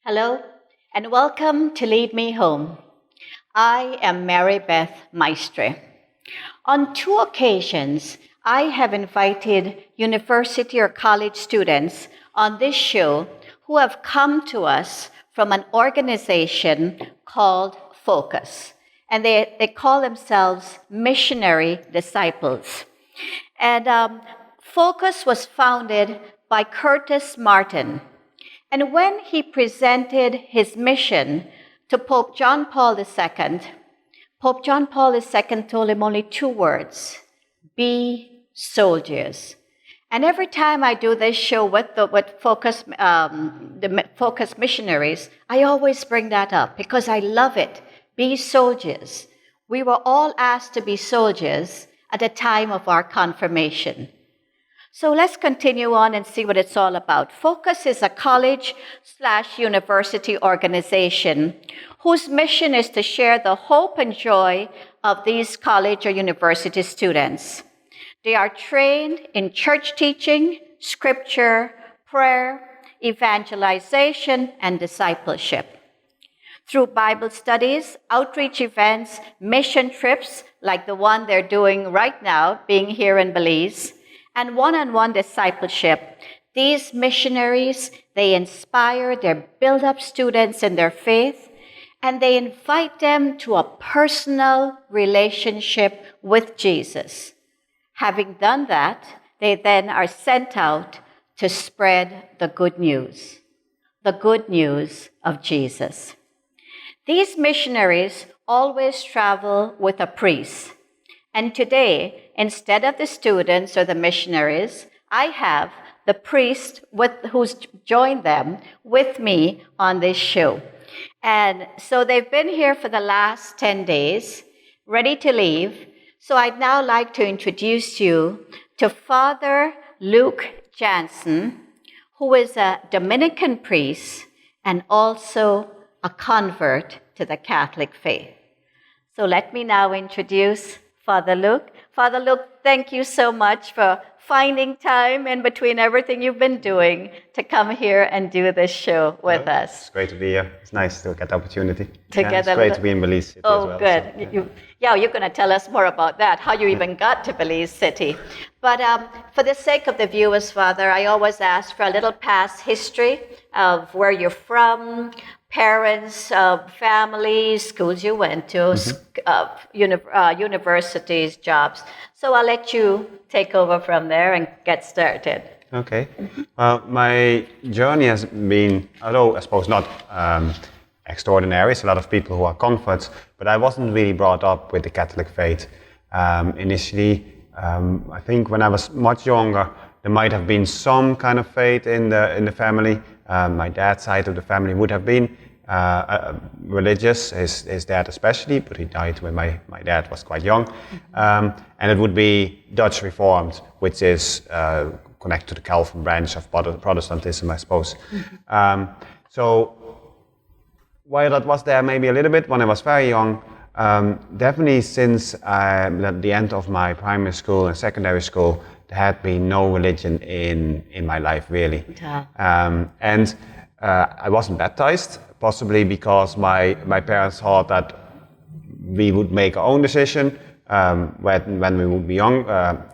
Hello, and welcome to Lead Me Home. I am Mary Beth Maestre. On two occasions, I have invited university or college students on this show who have come to us from an organization called Focus. And they call themselves missionary disciples. And Focus was founded by Curtis Martin. And when he presented his mission to Pope John Paul II, Pope John Paul II told him only two words: be soldiers. And every time I do this show with Focus, the Focus missionaries, I always bring that up because I love it. Be soldiers. We were all asked to be soldiers at the time of our confirmation. So let's continue on and see what it's all about. Focus is a college/university organization whose mission is to share the hope and joy of these college or university students. They are trained in church teaching, scripture, prayer, evangelization, and discipleship. Through Bible studies, outreach events, mission trips like the one they're doing right now, being here in Belize, and one-on-one discipleship, these missionaries, they inspire, they build up students in their faith, and they invite them to a personal relationship with Jesus. Having done that, they then are sent out to spread the good news of Jesus. These missionaries always travel with a priest. And today, instead of the students or the missionaries, I have the priest who's joined them with me on this show. And so they've been here for the last 10 days, ready to leave. So I'd now like to introduce you to Father Luuk Jansen, who is a Dominican priest and also a convert to the Catholic faith. So let me now introduce Father Luuk. Father Luuk, thank you so much for finding time in between everything you've been doing to come here and do this show with us. It's great to be here. It's nice to get the opportunity. It's great to be in Belize City as well. Oh, good. So, you're going to tell us more about that, how you even got to Belize City. But for the sake of the viewers, Father, I always ask for a little past history of where you're from, parents, families, schools you went to, universities, jobs. So I'll let you take over from there and get started. Okay. Well, my journey has been, although I suppose not extraordinary, it's a lot of people who are converts, but I wasn't really brought up with the Catholic faith. Initially, I think when I was much younger, there might have been some kind of faith in the family. My dad's side of the family would have been religious, his dad especially, but he died when my dad was quite young. And it would be Dutch Reformed, which is connected to the Calvin branch of Protestantism, I suppose. So while that was there maybe a little bit when I was very young, definitely since the end of my primary school and secondary school, there had been no religion in my life, really. And I wasn't baptized, possibly because my parents thought that we would make our own decision when we would be young,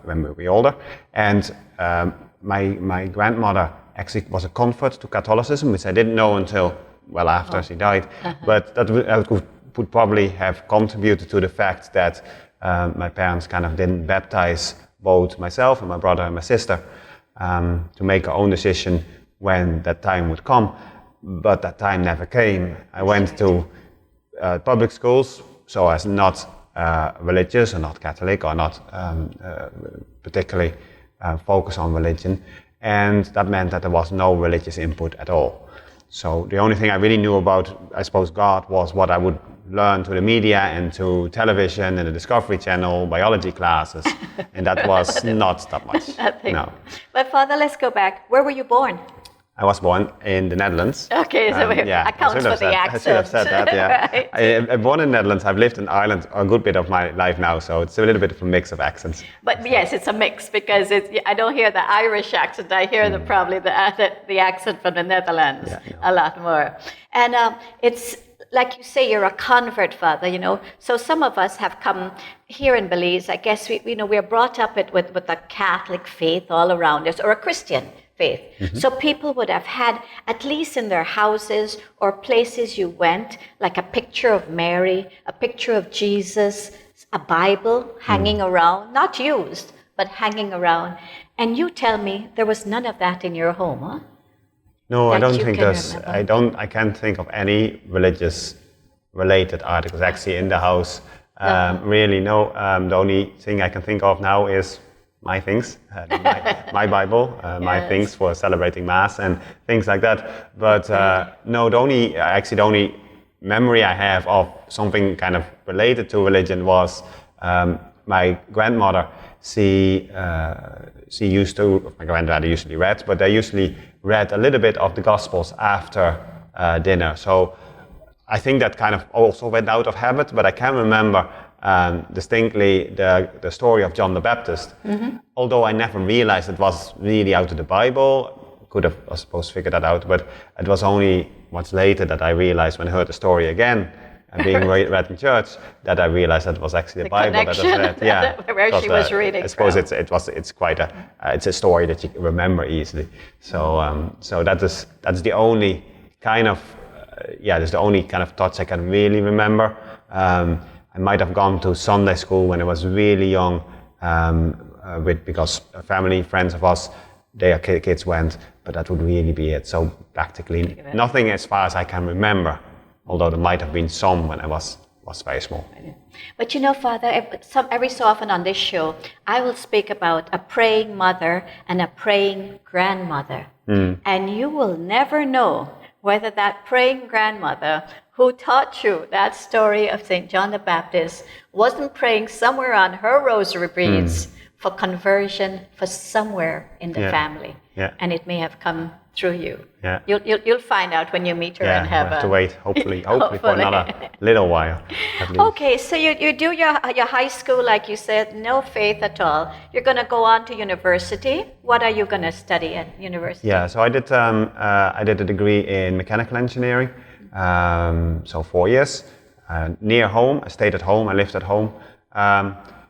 when we would be older. And my grandmother actually was a convert to Catholicism, which I didn't know until well after she died. But that would probably have contributed to the fact that my parents kind of didn't baptize both myself and my brother and my sister to make our own decision when that time would come. But that time never came. I went to public schools, so I was not religious or not Catholic or not particularly focused on religion, and that meant that there was no religious input at all. So the only thing I really knew about, I suppose, God was what I would learn through the media and to television and the Discovery Channel, biology classes, and that was not that much. No. But Father, let's go back. Where were you born? I was born in the Netherlands. Okay, so accounts for the accent. I should have said that, yeah. Right. I'm born in the Netherlands. I've lived in Ireland a good bit of my life now, so it's a little bit of a mix of accents. But yes, it's a mix because I don't hear the Irish accent. I hear probably the accent from the Netherlands a lot more. And it's like you say, you're a convert, Father. So some of us have come here in Belize. I guess we're brought up with a Catholic faith all around us, or a Christian faith. Mm-hmm. So people would have had, at least in their houses or places you went, like a picture of Mary, a picture of Jesus, a Bible hanging around, not used, but hanging around. And you tell me there was none of that in your home, huh? No, I don't think there's. I can't think of any religious related articles actually in the house. Really, no. The only thing I can think of now is my things, my Bible, my things for celebrating Mass and things like that. But no, the only memory I have of something kind of related to religion was my grandmother. My granddaddy usually read, but they usually read a little bit of the Gospels after dinner. So I think that kind of also went out of habit, but I can remember distinctly the story of John the Baptist. Mm-hmm. Although I never realized it was really out of the Bible, could have, I suppose, figured that out, but it was only much later that I realized when I heard the story again, and being read in church, that I realized that it was actually the Bible that was read. Yeah, where she was reading. I suppose it's quite it's a story that you can remember easily. So that's the only kind of that's the only kind of touch I can really remember. I might have gone to Sunday school when I was really young, because friends of us, their kids went, but that would really be it. So practically nothing as far as I can remember. Although there might have been some when I was very small. But Father, every so often on this show, I will speak about a praying mother and a praying grandmother. Mm. And you will never know whether that praying grandmother who taught you that story of St. John the Baptist wasn't praying somewhere on her rosary beads for conversion for somewhere in the family. Yeah. And it may have come through you. Yeah. You'll find out when you meet her in heaven. Yeah, have to wait, hopefully for another little while. Okay, so you do your high school, like you said, no faith at all. You're going to go on to university. What are you going to study at university? Yeah, so I did a degree in mechanical engineering, so 4 years. Near home, I stayed at home, I lived at home.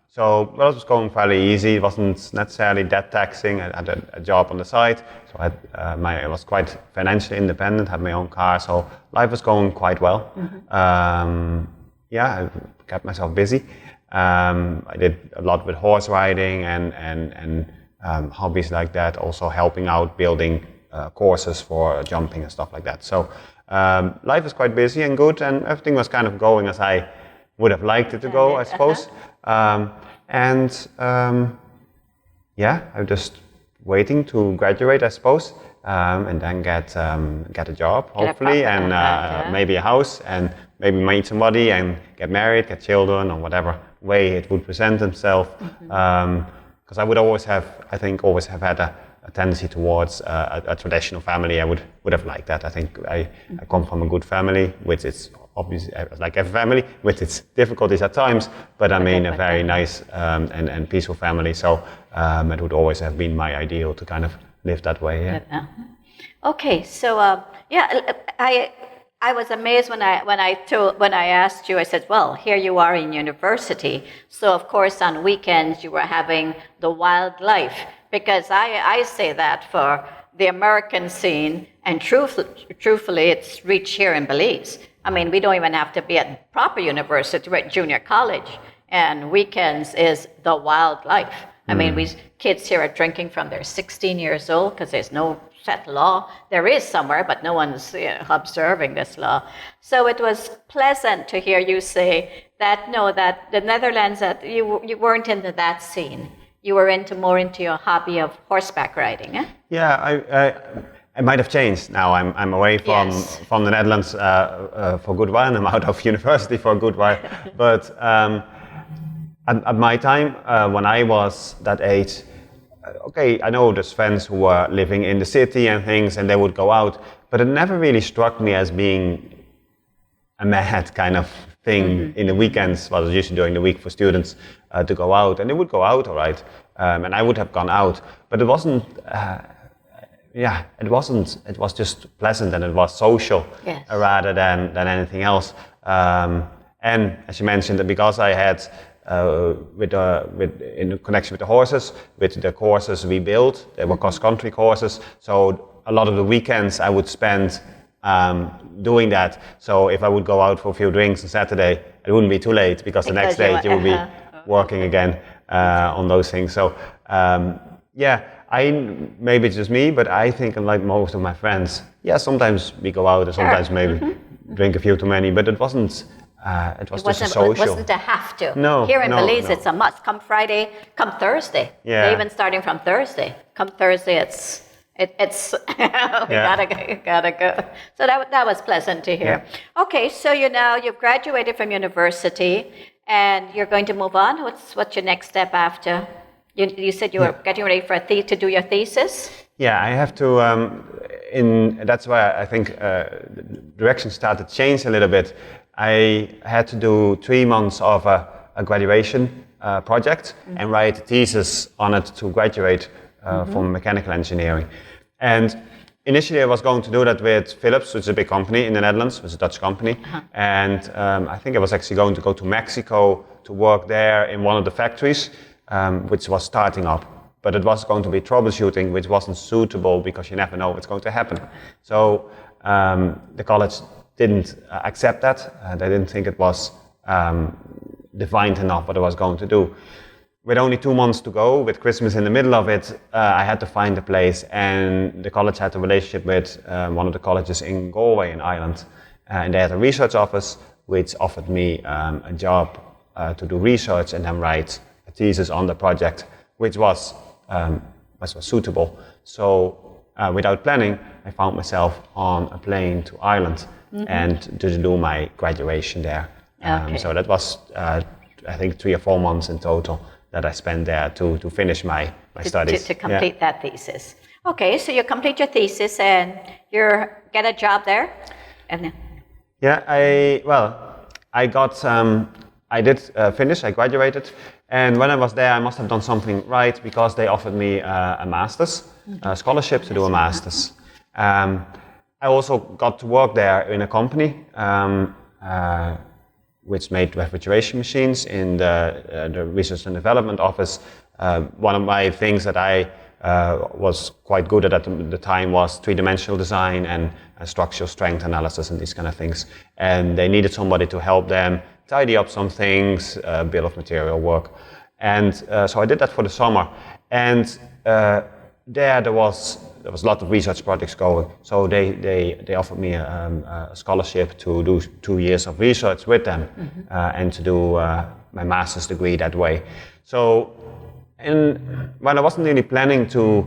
So it was going fairly easy. It wasn't necessarily that taxing. I had a job on the side, so I was quite financially independent. Had my own car, so life was going quite well. Mm-hmm. I kept myself busy. I did a lot with horse riding and hobbies like that. Also helping out building courses for jumping and stuff like that. So life was quite busy and good, and everything was kind of going as I would have liked it to go, I suppose. I'm just waiting to graduate, I suppose, and then get a job, hopefully, and maybe a house, and maybe meet somebody and get married, get children, or whatever way it would present itself. Because I would always have had a tendency towards a traditional family. I would have liked that. I think I come from a good family, which is obviously like every family with its difficulties at times, but I mean a very nice and peaceful family. So it would always have been my ideal to kind of live that way. Yeah. Okay, so I was amazed when I asked you. I said, "Well, here you are in university, so of course on weekends you were having the wildlife." Because I say that for the American scene, and truthfully, it's reached here in Belize. I mean, we don't even have to be at proper university. We're at junior college, and weekends is the wildlife. I mean, kids here are drinking from they're 16 years old because there's no set law. There is somewhere, but no one's observing this law. So it was pleasant to hear you say that the Netherlands, that you weren't into that scene. You were more into your hobby of horseback riding, eh? Yeah, I might have changed now. I'm away from the Netherlands for a good while, and I'm out of university for a good while. But at my time, when I was that age, okay, I know there's friends who were living in the city and things, and they would go out, but it never really struck me as being a mad kind of thing in the weekends. Well, it was usually during the week for students to go out, and they would go out, all right, and I would have gone out, but it wasn't. It wasn't. It was just pleasant and it was social rather than anything else. And as you mentioned, because I had in connection with the horses, with the courses we built, they were cross-country courses. So a lot of the weekends I would spend doing that. So if I would go out for a few drinks on Saturday, it wouldn't be too late because the next day you would be working again on those things. So maybe it's just me, but I think like most of my friends, sometimes we go out and sometimes maybe drink a few too many, but it wasn't. It wasn't a social. It wasn't a have to. No. Here in Belize, it's a must. Come Friday, come Thursday. Yeah. Even starting from Thursday. Come Thursday, it's gotta go. So that was pleasant to hear. Yeah. Okay, so you've graduated from university, and you're going to move on. What's your next step after? You said you were getting ready for to do your thesis. Yeah, I have to. That's why I think the direction started to change a little bit. I had to do 3 months of a graduation project and write a thesis on it to graduate from mechanical engineering. And initially I was going to do that with Philips, which is a big company in the Netherlands, which is a Dutch company. And I think I was actually going to go to Mexico to work there in one of the factories, which was starting up. But it was going to be troubleshooting, which wasn't suitable because you never know what's going to happen. So the college didn't accept that. They didn't think it was defined enough what I was going to do. With only 2 months to go, with Christmas in the middle of it, I had to find a place, and the college had a relationship with one of the colleges in Galway in Ireland. And they had a research office which offered me a job to do research and then write a thesis on the project, which was suitable. So without planning, I found myself on a plane to Ireland and to do my graduation there. So that was, I think, 3 or 4 months in total that I spent there to finish my studies. To complete that thesis. Okay, so you complete your thesis and you get a job there? And then... Yeah, I did finish, I graduated. And when I was there, I must have done something right because they offered me a master's, a scholarship to do a master's. I also got to work there in a company which made refrigeration machines in the research and development office. One of my things that I was quite good at the time was three-dimensional design and structural strength analysis and these kind of things. And they needed somebody to help them tidy up some things, bill of material work. And so I did that for the summer. And there was a lot of research projects going. So they offered me a scholarship to do 2 years of research with them and to do my master's degree that way. So when I wasn't really planning to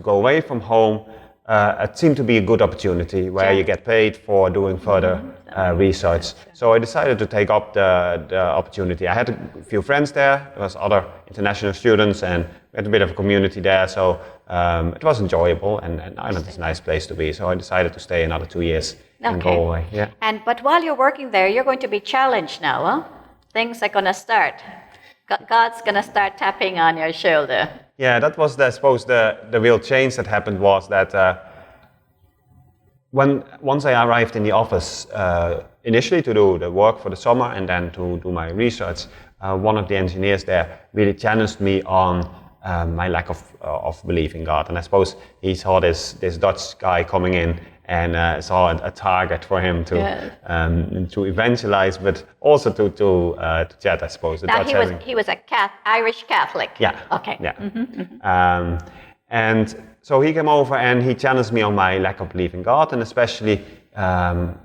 go away from home, it seemed to be a good opportunity where you get paid for doing further research. So I decided to take up the opportunity. I had a few friends there. There was other international students and we had a bit of a community there. So it was enjoyable and Ireland is a nice place to be. So I decided to stay another 2 years and go away. Yeah. But while you're working there, you're going to be challenged now, huh? Things are going to start. God's going to start tapping on your shoulder. Yeah, that was, I suppose, the real change that happened was that once I arrived in the office, initially to do the work for the summer and then to do my research, one of the engineers there really challenged me on my lack of belief in God. And I suppose he saw this Dutch guy coming in and saw a target for him to evangelize, but also to chat, I suppose. Now he was a Irish Catholic. Yeah. Okay. Yeah. And so he came over and he challenged me on my lack of belief in God, and especially from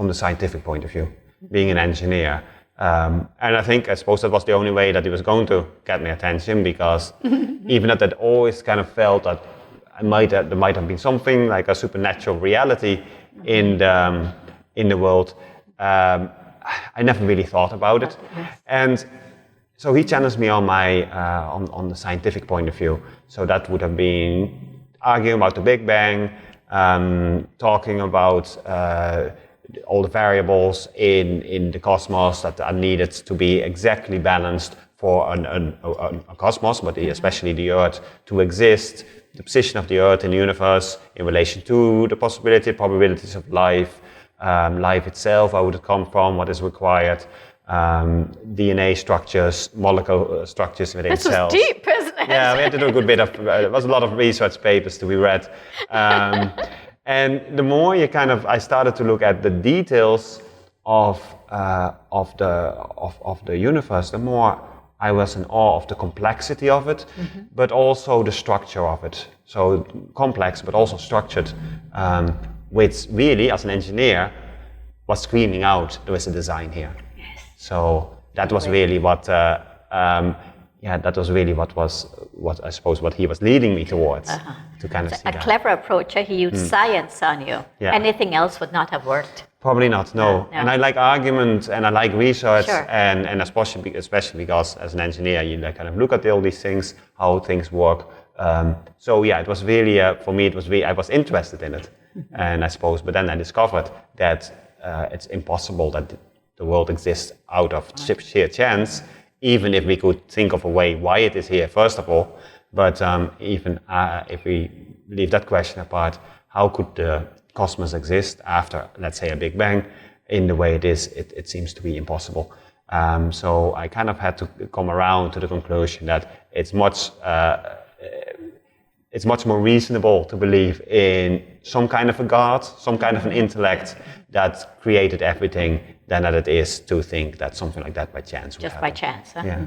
the scientific point of view, being an engineer. And I suppose that was the only way that he was going to get my attention, because even that I'd always kind of felt that there might have been something like a supernatural reality in the world. I never really thought about it. And So he challenged me on my on the scientific point of view. So that would have been arguing about the Big Bang, talking about all the variables in the cosmos that are needed to be exactly balanced for a cosmos, but especially the Earth to exist. The position of the Earth in the universe in relation to the probabilities of life, life itself, where would it come from, what is required. DNA structures, molecular structures within cells. This is deep, isn't it? Yeah, we had to do a good bit of, there was a lot of research papers to be read. And the more I started to look at the details of the universe, the more I was in awe of the complexity of it, but also the structure of it. So complex, but also structured, which really, as an engineer, was screaming out, there is a design here. So that was really what, that was really what I suppose what he was leading me towards, to kind of see that. A clever approach. He used science on you. Yeah. Anything else would not have worked. Probably not, no. No. And I like argument and I like research, Sure. and especially because as an engineer, you kind of look at all these things, how things work. So yeah, it was really for me. I was interested in it, and I suppose. But then I discovered that it's impossible that the world exists out of sheer chance, even if we could think of a way why it is here, first of all. But even if we leave that question apart, how could the cosmos exist after, let's say, a Big Bang in the way it is? It seems to be impossible. So I kind of had to come around to the conclusion that it's much more reasonable to believe in some kind of a God, some kind of an intellect that created everything, than that it is to think that something like that by chance would Just happen. by chance. Huh? Yeah.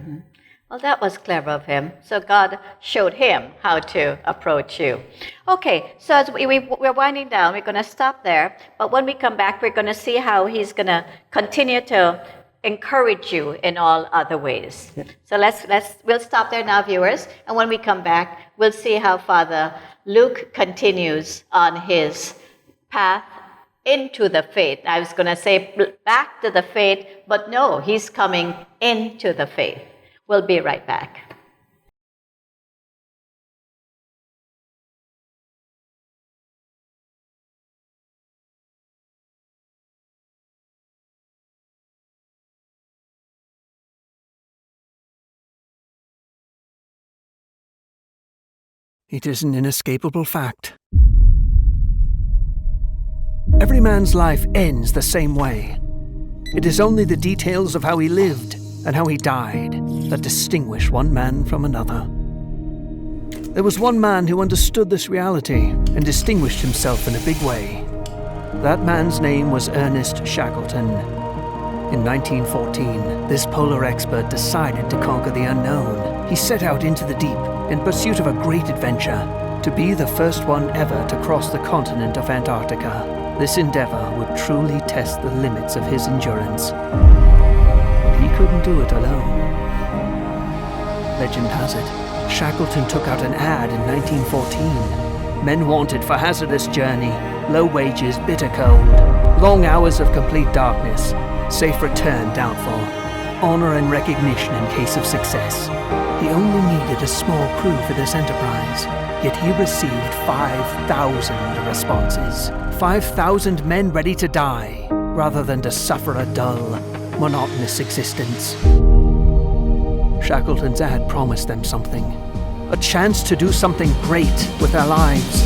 Well, that was clever of him. So God showed him how to approach you. Okay, so as we're winding down, we're going to stop there. But when we come back, we're going to see how he's going to continue to encourage you in all other ways. Yeah. So we'll stop there now, viewers. And when we come back, we'll see how Father Luuk continues on his path into the faith. I was going to say back to the faith, but no, he's coming into the faith. We'll be right back. It is an inescapable fact. Every man's life ends the same way. It is only the details of how he lived and how he died that distinguish one man from another. There was one man who understood this reality and distinguished himself in a big way. That man's name was Ernest Shackleton. In 1914, this polar expert decided to conquer the unknown. He set out into the deep in pursuit of a great adventure, to be the first one ever to cross the continent of Antarctica. This endeavor would truly test the limits of his endurance. He couldn't do it alone. Legend has it, Shackleton took out an ad in 1914. Men wanted for hazardous journey, low wages, bitter cold, long hours of complete darkness, safe return doubtful, honor and recognition in case of success. He only needed a small crew for this enterprise, yet he received 5,000 responses. 5,000 men ready to die, rather than to suffer a dull, monotonous existence. Shackleton's ad promised them something, a chance to do something great with their lives.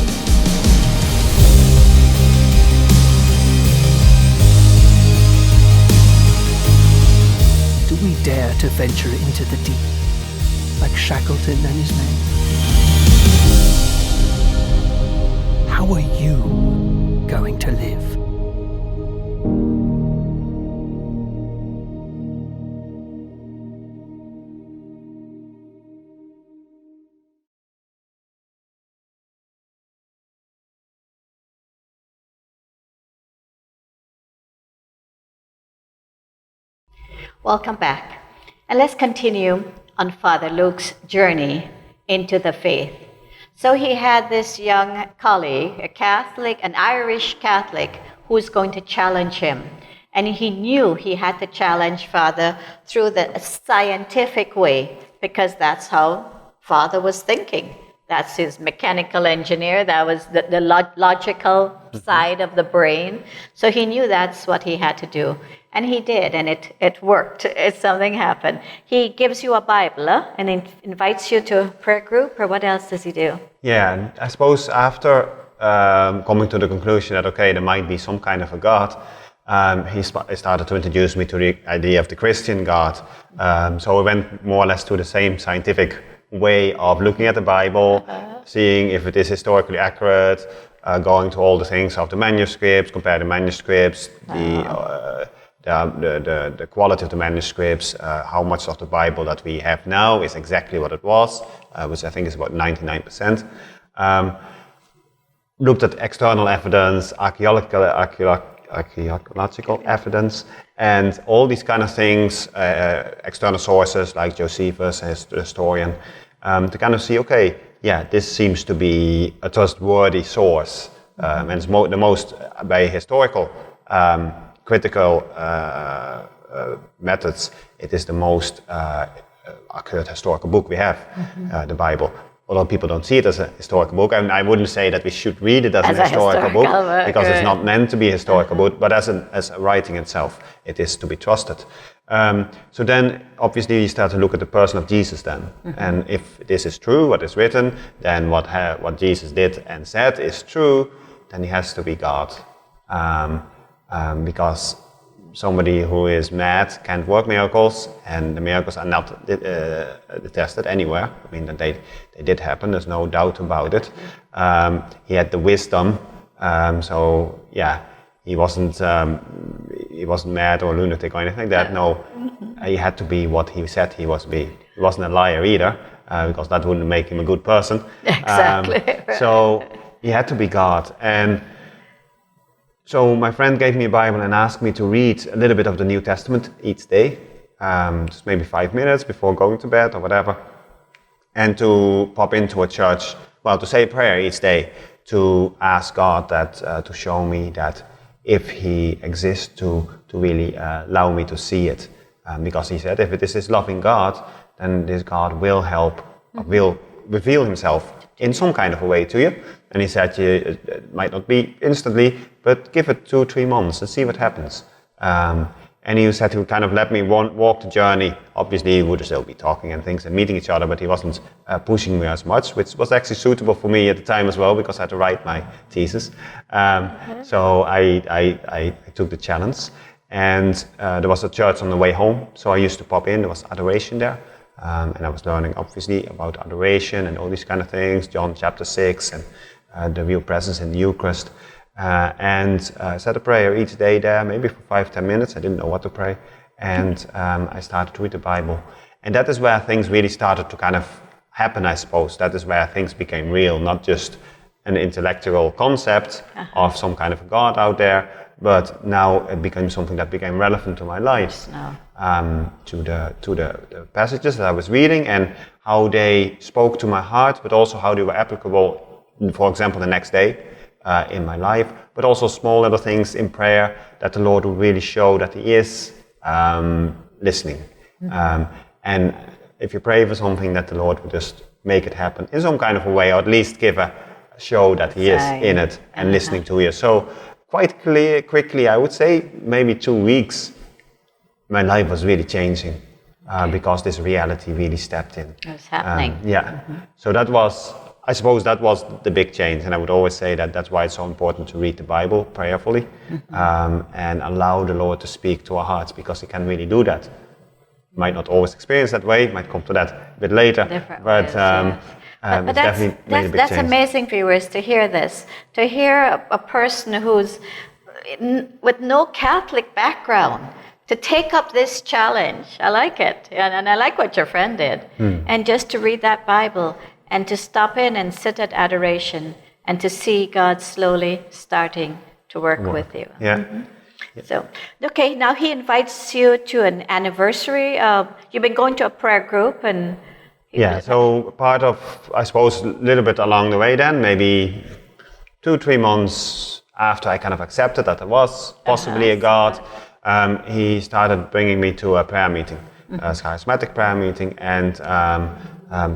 Do we dare to venture into the deep, like Shackleton and his men? How are you going to live? Welcome back. And let's continue on Father Luuk's journey into the faith. So he had this young colleague, a Catholic, an Irish Catholic, who's going to challenge him. And he knew he had to challenge Father through the scientific way, because that's how Father was thinking. That's his mechanical engineer. That was the logical side of the brain. So he knew that's what he had to do. And he did, and it worked. Something happened. He gives you a Bible, and invites you to a prayer group, or what else does he do? Yeah, and I suppose after coming to the conclusion that, okay, there might be some kind of a God, he started to introduce me to the idea of the Christian God. So we went more or less to the same scientific way of looking at the Bible, seeing if it is historically accurate, going to all the things of the manuscripts, compare the manuscripts, the quality of the manuscripts, how much of the Bible that we have now is exactly what it was, which I think is about 99%. Looked at external evidence, archaeological evidence, and all these kind of things, external sources like Josephus, a historian, to kind of see, okay, yeah, this seems to be a trustworthy source, and it's the most, by historical, critical methods, it is the most accurate historical book we have, the Bible. Although people don't see it as a historical book, and I wouldn't say that we should read it as an historical book, because it's not meant to be a historical book, but as a writing itself, it is to be trusted. So then, obviously, you start to look at the person of Jesus then, and if this is true, what is written, then what Jesus did and said is true, then he has to be God, because somebody who is mad can't work miracles, and the miracles are not tested anywhere. I mean, they did happen, there's no doubt about it. He had the wisdom, so yeah, he wasn't mad or lunatic or anything like that. No, he had to be what he said he was be. He wasn't a liar either, because that wouldn't make him a good person. Exactly. So he had to be God. And so my friend gave me a Bible and asked me to read a little bit of the New Testament each day, just maybe 5 minutes before going to bed or whatever, and to pop into a church, well, to say a prayer each day, to ask God that to show me that if He exists, to really allow me to see it, because He said if it is this loving God, then this God will help, will reveal Himself in some kind of a way to you. And he said, it might not be instantly, but give it 2-3 months and see what happens. And he said he would kind of let me walk the journey. Obviously, we would still be talking and things and meeting each other, but he wasn't pushing me as much, which was actually suitable for me at the time as well, because I had to write my thesis. So I took the challenge. And there was a church on the way home, so I used to pop in. There was adoration there. And I was learning, obviously, about adoration and all these kind of things, John chapter 6, and the real presence in the Eucharist. And I said a prayer each day there, maybe for 5-10 minutes. I didn't know what to pray. And I started to read the Bible. And that is where things really started to kind of happen, I suppose. That is where things became real, not just an intellectual concept of some kind of a God out there, but now it became something that became relevant to my life, to the passages that I was reading and how they spoke to my heart, but also how they were applicable, for example, the next day in my life, but also small little things in prayer that the Lord would really show that He is listening. And if you pray for something, that the Lord would just make it happen in some kind of a way, or at least give a show that He is in it and listening to you. So quite quickly, I would say maybe 2 weeks, my life was really changing because this reality really stepped in. It was happening. So that was, I suppose that was the big change, and I would always say that that's why it's so important to read the Bible prayerfully and allow the Lord to speak to our hearts, because He can really do that. Might not always experience that way, might come to that a bit later, but that's amazing, viewers, to hear this, to hear a person who's with no Catholic background to take up this challenge. I like it, and I like what your friend did, and just to read that Bible and to stop in and sit at adoration and to see God slowly starting to work with you. So, okay, now he invites you to an anniversary. You've been going to a prayer group, and so part of, I suppose, a little bit along the way then, maybe 2-3 months after I kind of accepted that there was possibly a God, he started bringing me to a prayer meeting, a charismatic prayer meeting, and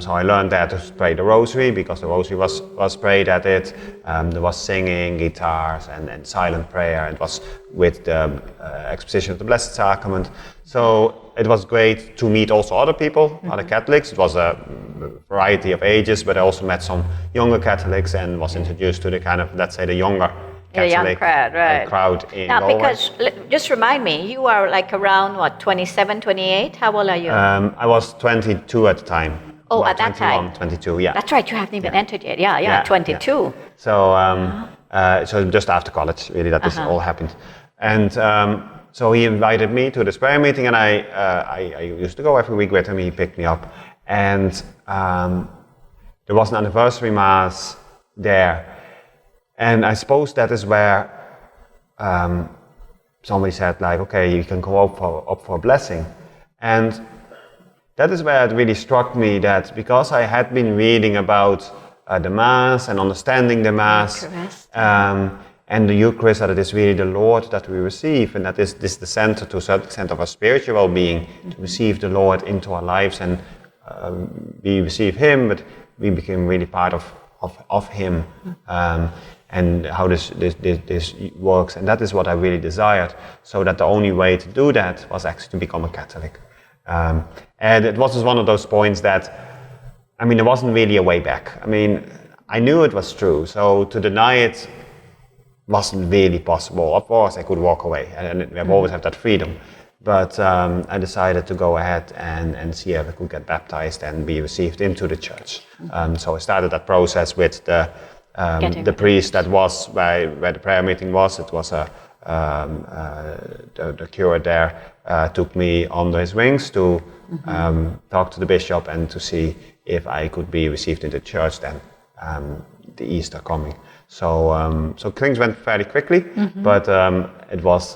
so I learned there to pray the rosary, because the rosary was prayed at it. There was singing, guitars, and silent prayer. It was with the exposition of the Blessed Sacrament. So it was great to meet also other people, other Catholics. It was a variety of ages, but I also met some younger Catholics and was introduced to the kind of, let's say, the younger Catholic crowd in now, Galway. because, just remind me, you are like around, what, 27, 28? How old are you? I was 22 at the time. Oh, About at that 21, time. 22, yeah. That's right, you haven't even entered yet. Yeah, 22. Yeah. So, so just after college, really, that this all happened. And so he invited me to this prayer meeting, and I used to go every week with him. He picked me up, and there was an anniversary mass there. And I suppose that is where somebody said, like, okay, you can go up for a blessing. And that is where it really struck me that because I had been reading about the Mass and understanding the Mass and the Eucharist, that it is really the Lord that we receive, and that this is the center to a certain extent of our spiritual well-being, to receive the Lord into our lives, and we receive Him, but we become really part of Him. And how this works, and that is what I really desired, so that the only way to do that was actually to become a Catholic. And it was just one of those points that, I mean, there wasn't really a way back. I mean, I knew it was true, so to deny it wasn't really possible. Of course, I could walk away, and we always have that freedom. But I decided to go ahead and see if I could get baptized and be received into the church. So I started that process with the priest that was where the prayer meeting was. It was the curate there took me under his wings to talk to the bishop and to see if I could be received into the church then, the Easter coming. So things went fairly quickly, but it was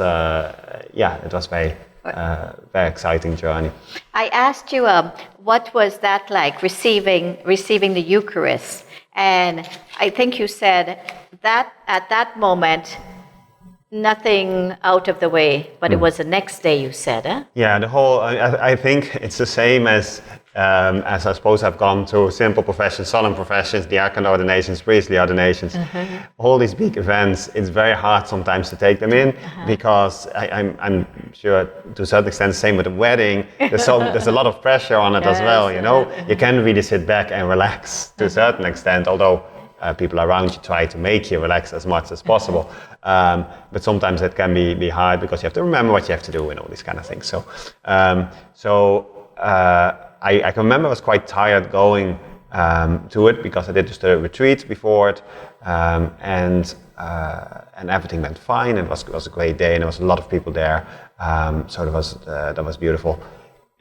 very exciting journey. I asked you, what was that like, receiving the Eucharist? And I think you said that at that moment, nothing out of the way, but it was the next day, you said, huh? Yeah, the whole, I think it's the same as I suppose I've gone through simple professions, solemn professions, diaconate ordinations, priestly ordinations, all these big events. It's very hard sometimes to take them in because I'm sure to a certain extent, same with a wedding, there's a lot of pressure on it as well, you know. You can't really sit back and relax to a certain extent, although people around you try to make you relax as much as possible. But sometimes it can be hard because you have to remember what you have to do and all these kind of things. So I can remember I was quite tired going to it because I did just a retreat before it, and everything went fine. It was a great day, and there was a lot of people there. So that was beautiful.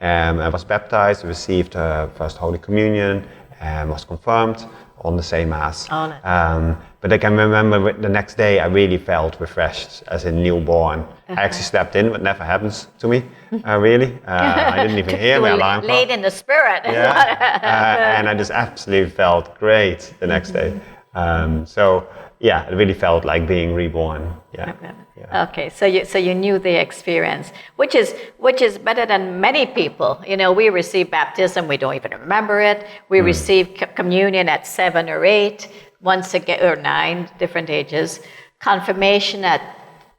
I was baptized, received First Holy Communion, and was confirmed on the same Mass. But I can remember the next day I really felt refreshed as a newborn. I actually slept in, but never happens to me, really. I didn't even hear my alarm clock. Late in the spirit. Yeah. And I just absolutely felt great the next day. So yeah, it really felt like being reborn. Yeah. Okay, so you knew the experience, which is better than many people. You know, we receive baptism, we don't even remember it. We receive communion at 7 or 8, once again, or 9, different ages. Confirmation at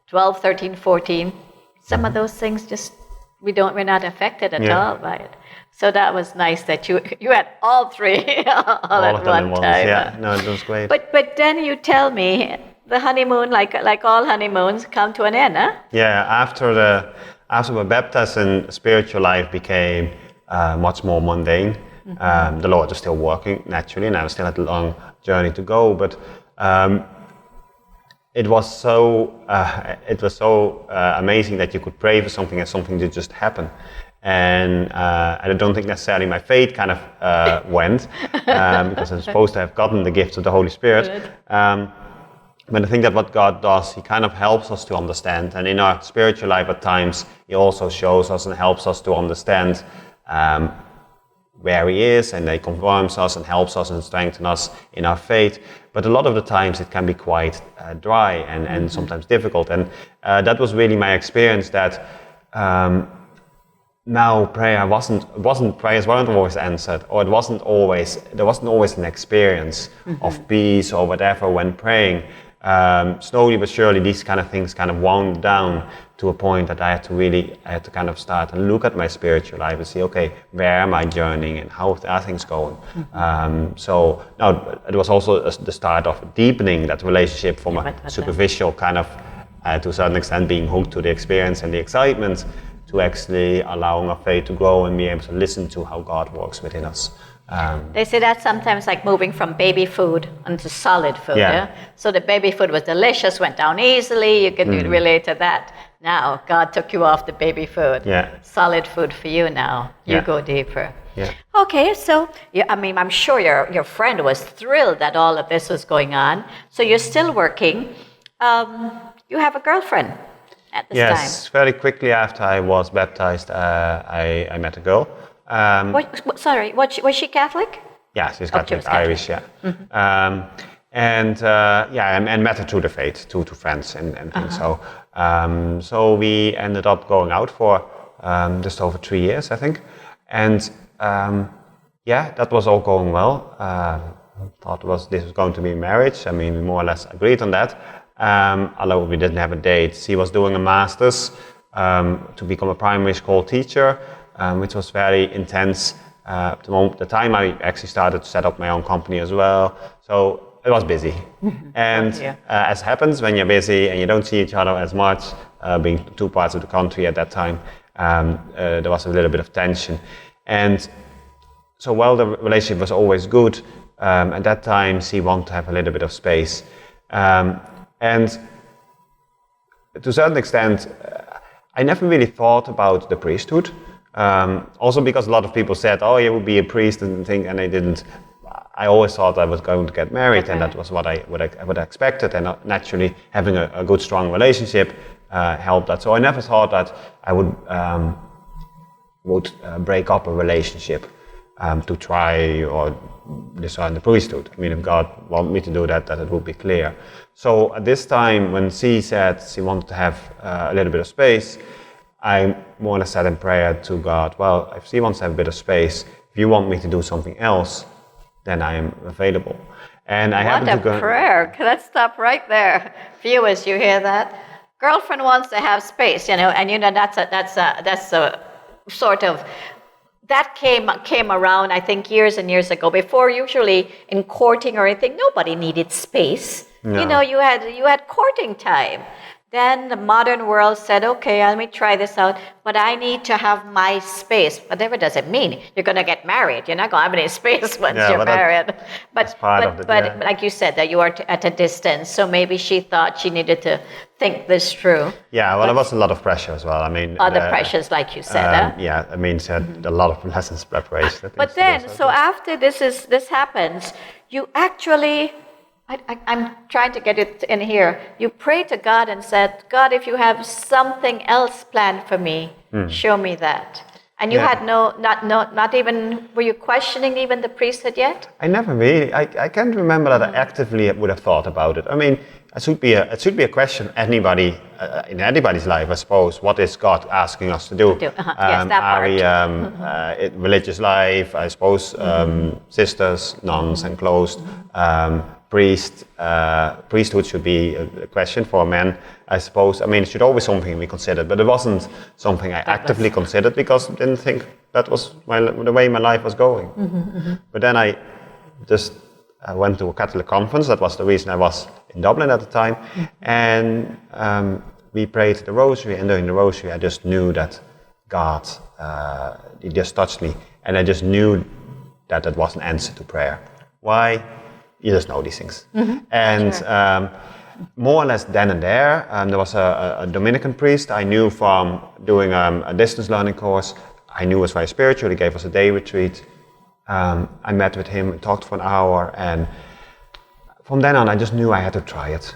12, 13, 14. Some of those things we're not affected at all by it. So that was nice that you had all three all at one time. Yeah, no, it was great. But then you tell me the honeymoon, like all honeymoons, come to an end, huh? Yeah, after my baptism, spiritual life became much more mundane. The Lord was still working naturally, and I still had a long journey to go. But it was so amazing that you could pray for something and something did just happen. And I don't think necessarily my faith kind of went because I'm supposed to have gotten the gift of the Holy Spirit. But I think that what God does, He kind of helps us to understand. And in our spiritual life at times, He also shows us and helps us to understand where He is, and He confirms us and helps us and strengthens us in our faith. but a lot of the times it can be quite dry and sometimes difficult. And that was really my experience, that now prayers weren't always answered, or there wasn't always an experience of peace or whatever when praying. Slowly but surely these kind of things kind of wound down to a point that I had to kind of start and look at my spiritual life and see, okay, where am I journeying and how are things going? So now it was also the start of deepening that relationship from a superficial kind of, to a certain extent, being hooked to the experience and the excitement, to actually allowing our faith to grow and be able to listen to how God works within us. They say that's sometimes like moving from baby food onto solid food. Yeah. So the baby food was delicious, went down easily. You can relate to that. Now God took you off the baby food. Yeah. Solid food for you now. You go deeper. Yeah. Okay, so I mean, I'm sure your friend was thrilled that all of this was going on. So you're still working. You have a girlfriend at this time. Yes, very quickly after I was baptized, I met a girl. Was she Catholic? Yeah, she's Catholic, Catholic. Irish, yeah. And met her through the faith, to friends and things. So we ended up going out for just over 3 years, I think. And that was all going well. Thought this was going to be marriage. I mean, we more or less agreed on that. Although we didn't have a date. She was doing a master's to become a primary school teacher, which was very intense. The time I actually started to set up my own company as well. So it was busy. And as happens when you're busy and you don't see each other as much, being two parts of the country at that time, there was a little bit of tension. And so while the relationship was always good, at that time she wanted to have a little bit of space. And to a certain extent, I never really thought about the priesthood. Also because a lot of people said, oh, you would be a priest and things, and I didn't. I always thought I was going to get married, and that was what I expected, and naturally having a good, strong relationship helped that. So I never thought that I would break up a relationship to try or discern the priesthood. I mean, if God wanted me to do that, it would be clear. So at this time, when she said she wanted to have a little bit of space, I more or less said in prayer to God, well, if she wants to have a bit of space, if you want me to do something else, then I am available. And I happened to go. What a prayer! Let's stop right there, viewers. You hear that? Girlfriend wants to have space, and that's a sort of. That came around, I think, years and years ago. Before, usually in courting or anything, nobody needed space. No. You had courting time. Then the modern world said, okay, let me try this out, but I need to have my space. Whatever does it mean? You're going to get married. You're not going to have any space once you're married. But like you said, that you are at a distance, so maybe she thought she needed to think this through. Yeah, well, there was a lot of pressure as well. I mean, other pressures, like you said. Yeah, I mean, a lot of lessons preparation. But then, so after this happens, you actually. I'm trying to get it in here. You prayed to God and said, God, if you have something else planned for me, show me that. And you had not even, were you questioning even the priesthood yet? I never really, I can't remember that I actively would have thought about it. I mean, it should be a question in anybody's life, I suppose. What is God asking us to do? Yes, that part. Are we, religious life, I suppose, sisters, nuns, enclosed, priesthood should be a question for a man, I suppose. I mean, it should always be something we considered, but it wasn't something I actively considered because I didn't think that was the way my life was going. But then I just went to a Catholic conference. That was the reason I was in Dublin at the time. And we prayed the rosary, and during the rosary I just knew that God, He just touched me, and I just knew that it was an answer to prayer. Why? You just know these things. And more or less then and there, there was a Dominican priest I knew from doing a distance learning course. I knew was very spiritual. He gave us a day retreat. I met with him and talked for an hour, and from then on I just knew I had to try it.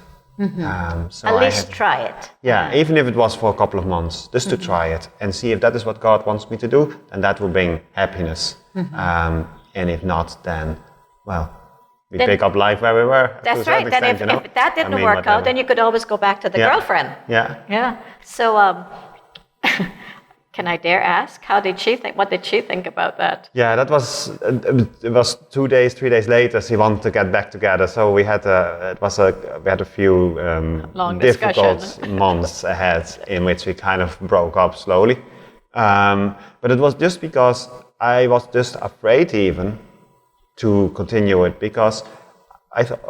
So at least try it. Yeah, even if it was for a couple of months, just to try it and see if that is what God wants me to do, and that will bring happiness. And if not, then, well, we pick up life where we were. That's right. Then if that didn't work out, then you could always go back to the girlfriend. Yeah. Yeah. So, can I dare ask, how did she think? What did she think about that? Yeah, that was it was 2 days, 3 days later. She wanted to get back together, so we had a few difficult months ahead in which we kind of broke up slowly. But it was just because I was just afraid even to continue it, because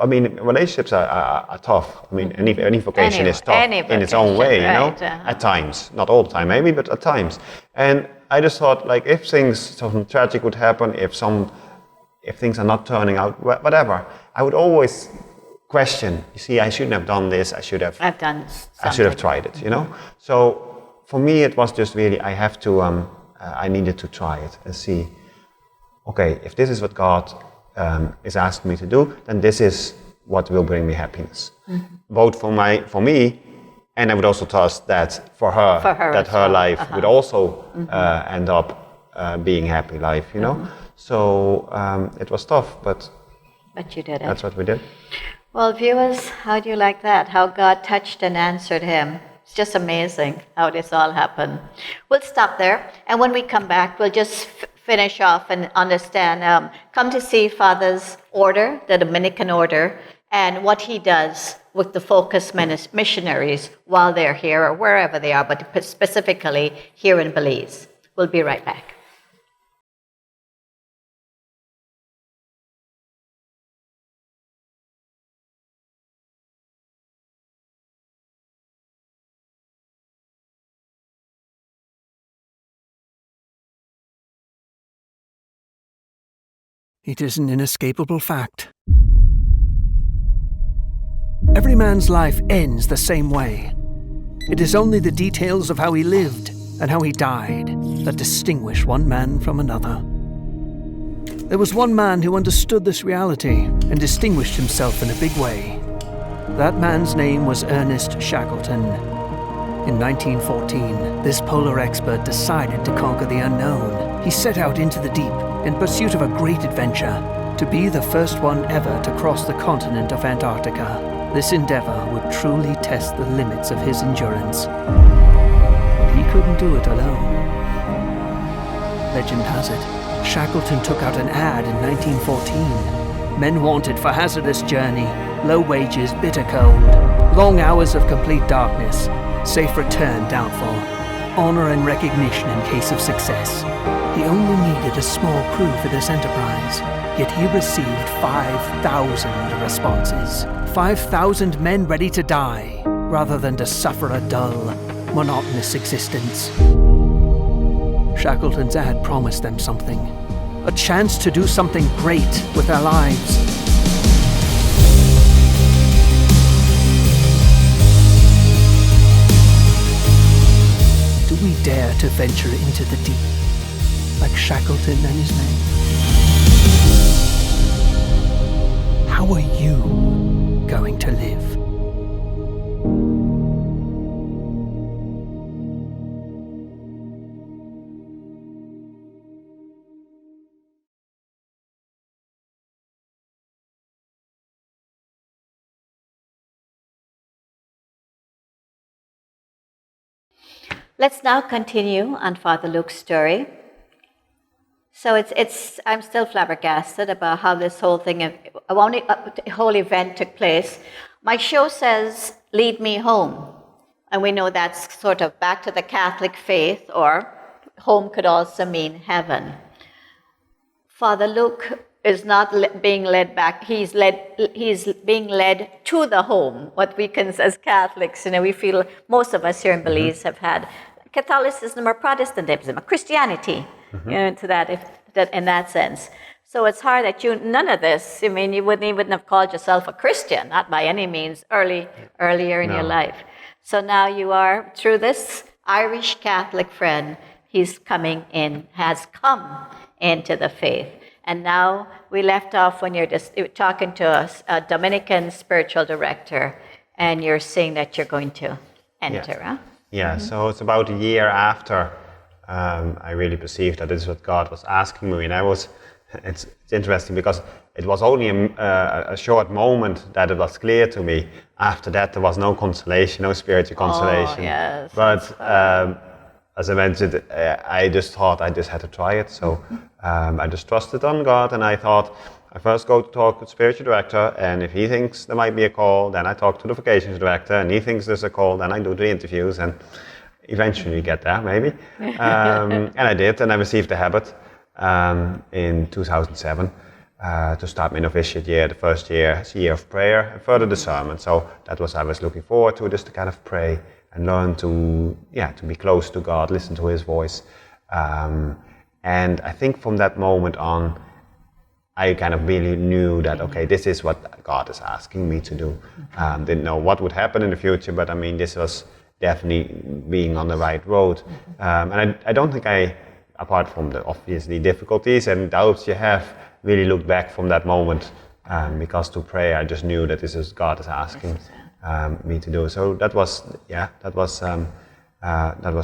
relationships are tough. I mean, any vocation is tough in its own way, you know. At times, not all the time, maybe, but at times. And I just thought, like, if something tragic would happen, if things are not turning out, whatever, I would always question. You see, I shouldn't have done this. I should have tried it, you know. So for me, it was just really I needed to try it and see. Okay, if this is what God is asking me to do, then this is what will bring me happiness. Mm-hmm. Both for me, and I would also trust that for her that her life would also end up being happy life, you know. Mm-hmm. So it was tough, but you did it. That's what we did. Well, viewers, how do you like that? How God touched and answered him. It's just amazing how this all happened. We'll stop there, and when we come back, we'll just finish off and understand, come to see Father's order, the Dominican order, and what he does with the focus missionaries while they're here or wherever they are, but specifically here in Belize. We'll be right back. It is an inescapable fact. Every man's life ends the same way. It is only the details of how he lived and how he died that distinguish one man from another. There was one man who understood this reality and distinguished himself in a big way. That man's name was Ernest Shackleton. In 1914, this polar expert decided to conquer the unknown. He set out into the deep in pursuit of a great adventure, to be the first one ever to cross the continent of Antarctica. This endeavor would truly test the limits of his endurance. But he couldn't do it alone. Legend has it, Shackleton took out an ad in 1914. Men wanted for hazardous journey, low wages, bitter cold, long hours of complete darkness, safe return doubtful, honor and recognition in case of success. He only needed a small crew for this enterprise, yet he received 5,000 responses. 5,000 men ready to die, rather than to suffer a dull, monotonous existence. Shackleton's ad promised them something, a chance to do something great with their lives. Do we dare to venture into the deep, like Shackleton and his men? How are you going to live? Let's now continue on Father Luuk's story. So I'm still flabbergasted about how this whole whole event took place. My show says, "Lead me home." And we know that's sort of back to the Catholic faith, or home could also mean heaven. Father Luuk is not being led back. He's being led to the home. What we can, as Catholics, we feel most of us here in Belize have had Catholicism or Protestantism, or Christianity, to that, in that sense. So it's hard that none of this. You wouldn't have called yourself a Christian, not by any means, earlier in your life. So now you are, through this Irish Catholic friend, has come into the faith. And now we left off when you're talking to us, a Dominican spiritual director, and you're saying that you're going to enter, huh? Yeah, so it's about a year after I really perceived that this is what God was asking me. And it's interesting because it was only a short moment that it was clear to me. After that, there was no consolation, no spiritual consolation. Yes, but as I mentioned, I just thought I just had to try it. So I just trusted on God, and I thought I first go to talk with spiritual director, and if he thinks there might be a call, then I talk to the vocations director, and he thinks there's a call, then I do the interviews, and eventually get there, maybe. And I did, and I received the habit in 2007 to start my novitiate year. The first year is a year of prayer and further discernment. So that was I was looking forward to, just to kind of pray and learn to be close to God, listen to His voice. And I think from that moment on, I kind of really knew that, okay, this is what God is asking me to do. Didn't know what would happen in the future, but I mean, this was definitely being on the right road. And I don't think apart from the obviously difficulties and doubts you have, really looked back from that moment, because to pray, I just knew that this is God is asking me to do. So that was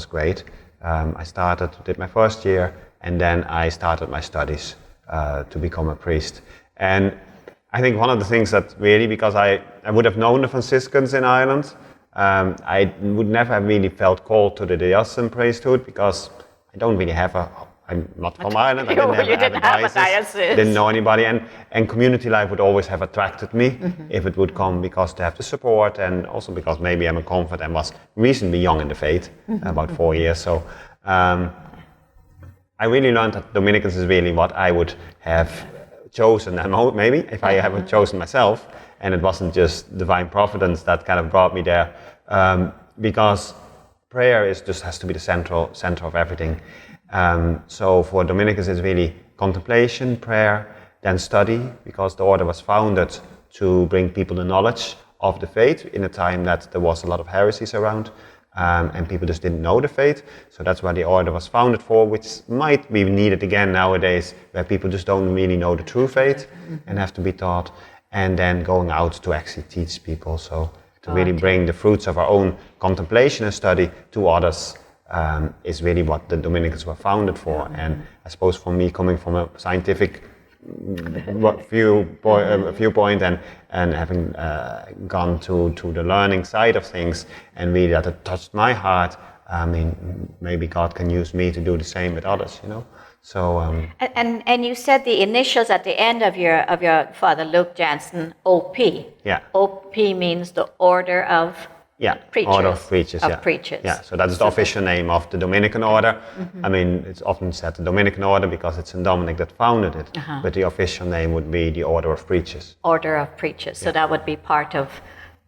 great. I did my first year, and then I started my studies to become a priest. And I think one of the things that really, because I would have known the Franciscans in Ireland, I would never have really felt called to the diocesan priesthood, because I don't really I'm not from Ireland, I didn't have a diocese, didn't know anybody, and community life would always have attracted me if it would come, because to have the support, and also because maybe I'm a convert and was reasonably young in the faith, about 4 years. So I really learned that Dominicans is really what I would have chosen, maybe, if I haven't chosen myself, and it wasn't just divine providence that kind of brought me there, because prayer has to be the center of everything. So for Dominicans, it's really contemplation, prayer, then study, because the order was founded to bring people the knowledge of the faith in a time that there was a lot of heresies around, and people just didn't know the faith. So that's why the order was founded for, which might be needed again nowadays, where people just don't really know the true faith and have to be taught, and then going out to actually teach people. So to really bring the fruits of our own contemplation and study to others is really what the Dominicans were founded for. And I suppose for me, coming from a scientific viewpoint and having gone to the learning side of things, and really that it touched my heart, I mean, maybe God can use me to do the same with others, you know. So and you said the initials at the end of your father, Luuk Jansen, OP. Yeah. OP means the Order of Preachers. Order of Preachers. Preachers. Yeah. So that is the official name of the Dominican order. I mean, it's often said the Dominican order because it's St. Dominic that founded it. But the official name would be the Order of Preachers. Order of Preachers. So that would be part of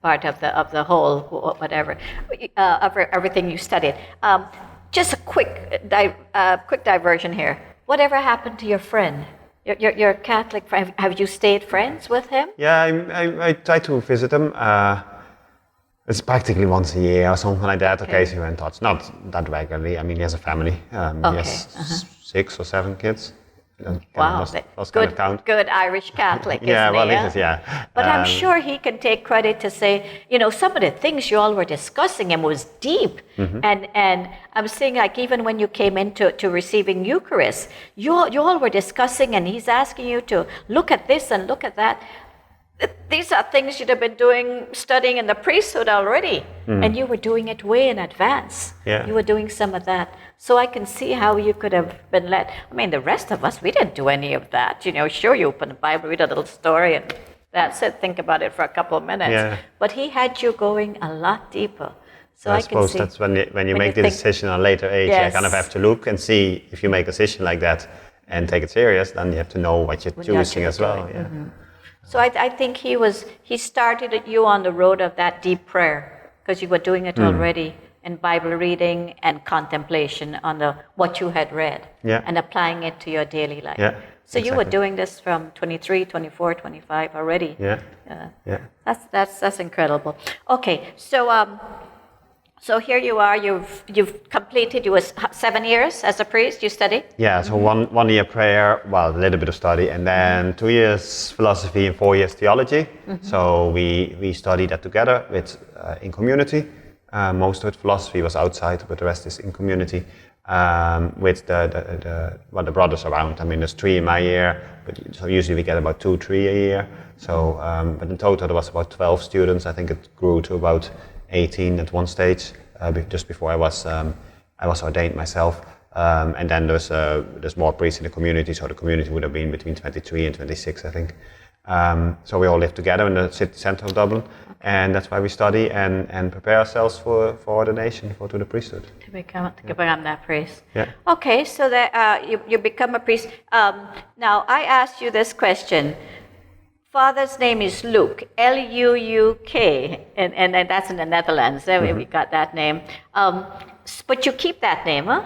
the whole whatever of everything you studied. Just a quick diversion here. Whatever happened to your friend? Your Catholic friend? Have you stayed friends with him? Yeah, I try to visit him. It's practically once a year or something like that. Occasionally we're in touch, not that regularly. I mean, he has a family. He has 6 or 7 kids. Wow, good Irish Catholic, isn't he? But I'm sure he can take credit to say, you know, some of the things you all were discussing and was deep. And I'm saying, like, even when you came into receiving Eucharist, you all were discussing, and he's asking you to look at this and look at that. These are things you'd have been studying in the priesthood already, and you were doing it way in advance. You were doing some of that. So I can see how you could have been led. I mean, the rest of us, we didn't do any of that. You know, sure, you open the Bible, read a little story, and that's it. Think about it for a couple of minutes. But he had you going a lot deeper. So I suppose can see that's when you make the decision at a later age. You kind of have to look and see if you make a decision like that and take it serious, then you have to know what you're choosing as well. So I think he started you on the road of that deep prayer, because you were doing it already, in Bible reading and contemplation on what you had read, and applying it to your daily life. So you were doing this from 23, 24, 25 already. That's incredible. Okay, so here you are. You've completed. You was 7 years as a priest. You studied. Yeah. So 1 year prayer, well, a little bit of study, and then 2 years philosophy and 4 years theology. So we studied that together in community. Most of it philosophy was outside, but the rest is in community. with the brothers around. I mean, there's 3 in my year, but so usually we get about 2, 3 a year. So, but in total there was about 12 students. I think it grew to about 18 at one stage, just before I was ordained myself. And then there's more priests in the community, so the community would have been between 23 and 26, I think. So we all live together in the city centre of Dublin, and that's why we study and prepare ourselves for ordination, to the priesthood. To become that priest. Yeah. Okay, so that you become a priest. Now I asked you this question. Father's name is Luuk, L-U-U-K, and that's in the Netherlands. We got that name. But you keep that name, huh?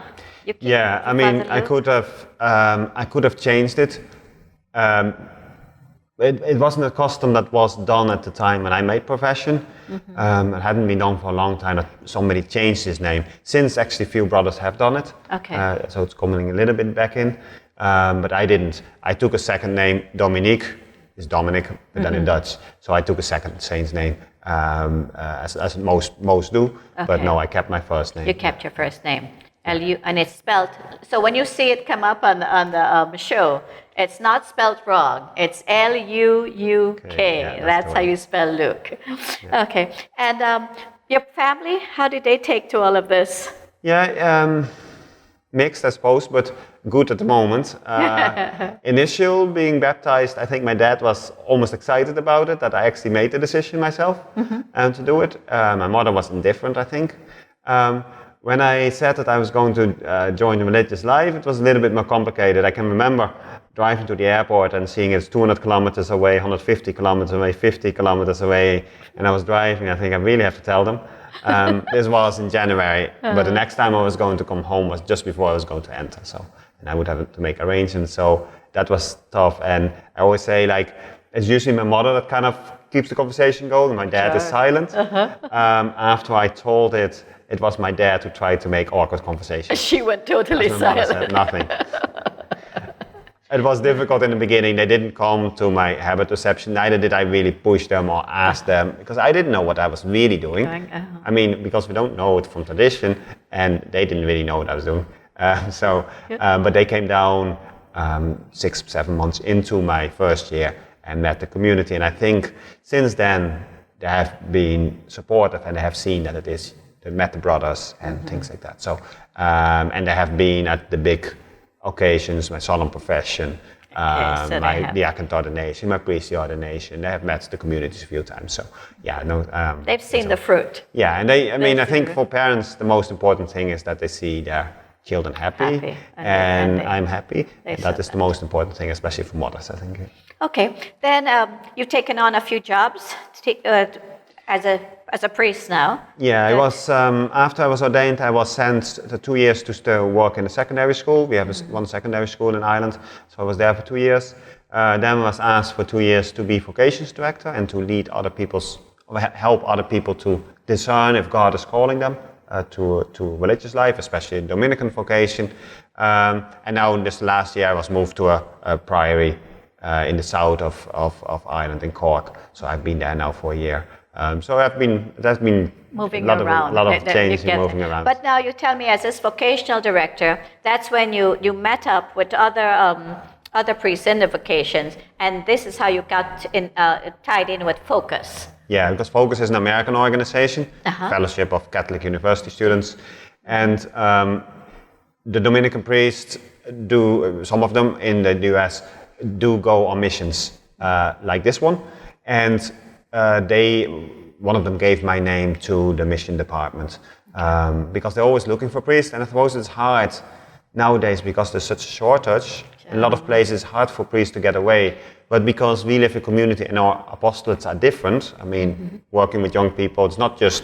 Yeah, I mean, I could have changed it. It wasn't a custom that was done at the time when I made profession. It hadn't been done for a long time that somebody changed his name. Since actually a few brothers have done it. Okay. So it's coming a little bit back in. But I didn't. I took a second name, Dominique. It's Dominic, but then in Dutch. So I took a second saint's name, as most do. Okay. But no, I kept my first name. You kept your first name. L-U, and it's spelled, so when you see it come up on the show, it's not spelled wrong. It's L-U-U-K. Okay, yeah, that's how you spell Luuk. Yeah. Okay. And your family, how did they take to all of this? Yeah, mixed, I suppose, but good at the moment. Initial being baptized, I think my dad was almost excited about it, that I actually made the decision myself to do it. My mother was indifferent, I think. When I said that I was going to join the religious life, it was a little bit more complicated. I can remember driving to the airport and seeing it's 200 kilometers away, 150 kilometers away, 50 kilometers away, and I was driving. I think I really have to tell them. This was in January, but the next time I was going to come home was just before I was going to enter. So, and I would have to make arrangements. So that was tough. And I always say, like, it's usually my mother that kind of keeps the conversation going. My dad is silent. After I told it, it was my dad who tried to make awkward conversation. She went totally silent. Said nothing. It was difficult in the beginning. They didn't come to my habit reception. Neither did I really push them or ask them, because I didn't know what I was really doing. I mean, because we don't know it from tradition, and they didn't really know what I was doing. But they came down 6-7 months into my first year and met the community. And I think since then they have been supportive, and they have seen that it is. They met the brothers and things like that. So, and they have been at the big occasions, my solemn profession, my diaconate ordination, my priestly ordination. They have met the communities a few times. So, yeah, no. They've seen the fruit. Yeah, and I think for parents, the most important thing is that they see their children happy and I'm happy. And that is the most important thing, especially for mothers, I think. Okay, then you've taken on a few jobs as a priest now. Yeah, I was after I was ordained, I was sent 2 years to still work in a secondary school. We have one secondary school in Ireland, so I was there for 2 years. Then I was asked for 2 years to be vocations director and to lead help other people to discern if God is calling them to religious life, especially Dominican vocation. And now in this last year, I was moved to a priory in the south of Ireland, in Cork. So I've been there now for a year. So there's been moving a around. lot of change in moving around. But now you tell me, as this vocational director, that's when you met up with other priests in the vocations, and this is how you got tied in with Focus. Yeah, because Focus is an American organization, Fellowship of Catholic University Students, and the Dominican priests some of them in the US do go on missions like this one, and one of them gave my name to the mission department because they're always looking for priests, and I suppose it's hard nowadays because there's such a shortage. In a lot of places it's hard for priests to get away, but because we live in a community and our apostolates are different, I mean, working with young people, it's not just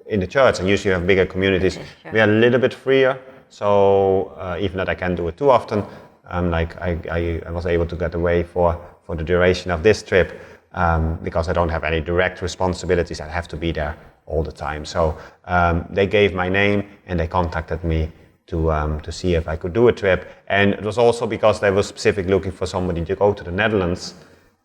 in the church, and usually you have bigger communities. Sure. We are a little bit freer, so even that I can't do it too often, I was able to get away for the duration of this trip. Because I don't have any direct responsibilities, I have to be there all the time. So they gave my name and they contacted me to see if I could do a trip. And it was also because they were specifically looking for somebody to go to the Netherlands,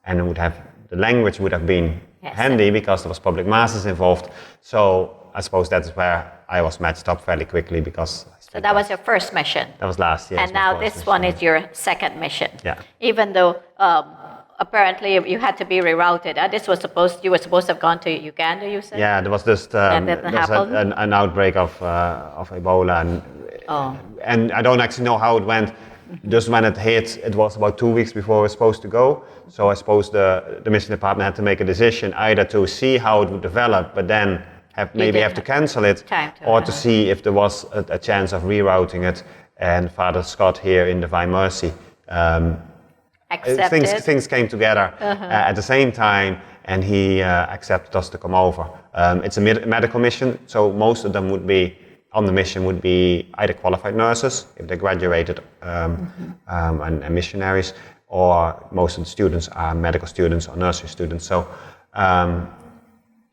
and the language would have been handy because there was public masses involved. So I suppose that's where I was matched up fairly quickly because I So that was your first mission. That was last year. And now this one is your second mission. Yeah. Even though apparently you had to be rerouted. You were supposed to have gone to Uganda, you said? Yeah, there was just an outbreak of Ebola, and I don't actually know how it went. Just when it hit, it was about 2 weeks before we were supposed to go. So I suppose the mission department had to make a decision either to see how it would develop, but then have to cancel it, or to see if there was a chance of rerouting it. And Father Scott here in Divine Mercy, things came together at the same time, and he accepted us to come over. It's a medical mission, so most of them would be on the mission would be either qualified nurses, if they graduated, and missionaries, or most of the students are medical students or nursing students.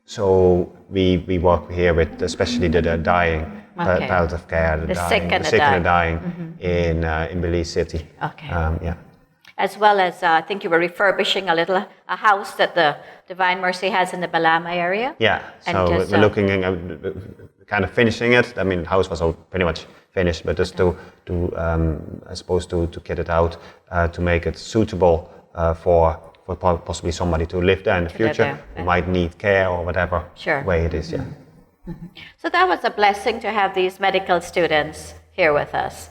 So we work here with especially the dying, palliative care, the sick and the dying in Belize City. Okay. Yeah. As well as I think you were refurbishing a house that the Divine Mercy has in the Balama area. Yeah. So we're looking at kind of finishing it. I mean, the house was all pretty much finished, but just to I suppose to kit it out, to make it suitable for possibly somebody to live there in the future who might need care or whatever way it is. Yeah. Mm-hmm. So that was a blessing to have these medical students here with us.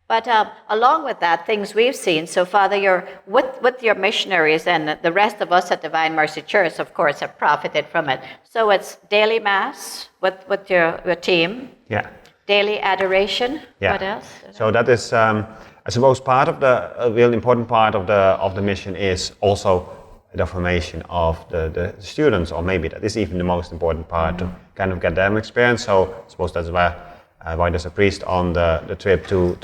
But along with that, things we've seen, so Father, you're with your missionaries, and the rest of us at Divine Mercy Church, of course, have profited from it. So it's daily Mass with your team. Yeah. Daily adoration. Yeah. What else? So that is, I suppose, part of a real important part of the mission is also the formation of the students, or maybe that is even the most important part, to kind of get them experience. So I suppose that's why there's a priest on the trip to